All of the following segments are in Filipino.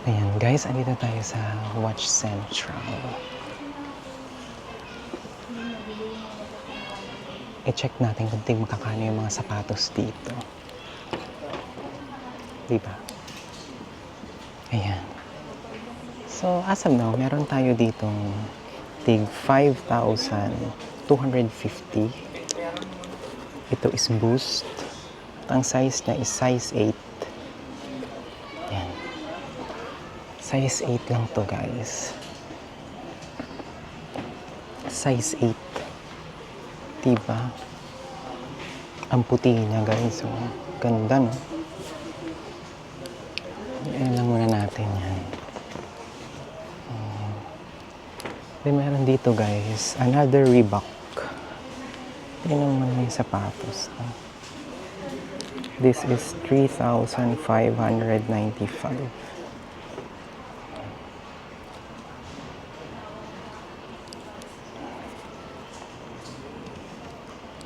Ayan guys, andito tayo sa Watch Central. I-check natin kung makakano yung mga sapatos dito. Diba? Ayan. So, as of now, meron tayo ditong tig 5,250. Ito is Boost. Ang size na is size 8. Ayan. Size 8 lang to guys. Size 8. Diba? Ang puti niya guys. So, ganda no? Ayan lang muna natin yan. Then meron dito guys, another Reebok. Tingnan mo naman yung sapatos. No? This is 3,595.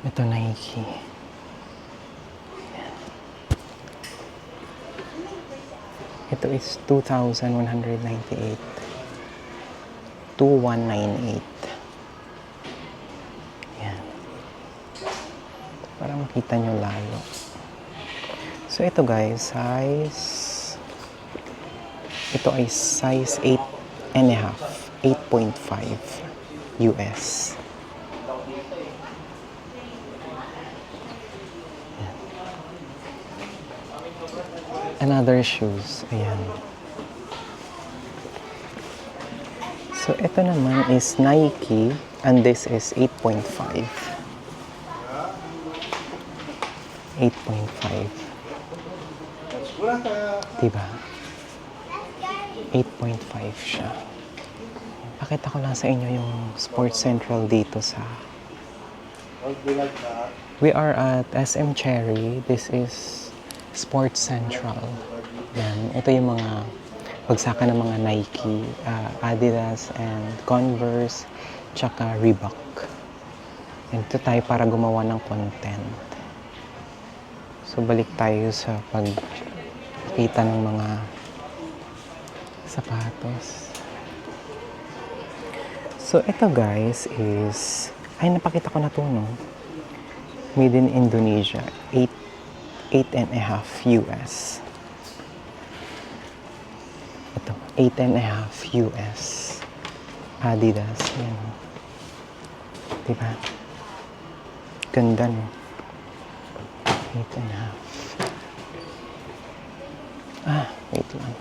Ito Nike. Ito is 2,198. 2,198. Yan. Para makita nyo lalo. So ito guys, ito ay size 8 and a half. 8.5 US. Another shoes. Ayan. So, ito naman is Nike and this is 8.5. 8.5. Diba? 8.5 siya. Pakita ko lang sa inyo yung Sports Central dito sa... We are at SM Cherry. This is Sports Central. Yan. Ito yung mga bagsakan ng mga Nike, Adidas, and Converse, tsaka Reebok. Ito tayo para gumawa ng content. So, balik tayo sa pagkita ng mga sapatos. So, ito guys is... Ay, napakita ko na ito, no? Made in Indonesia. 8.5 US. Ito, 8.5 US. Adidas. Yan. Diba? Ganda, no? 8.5. Wait lang.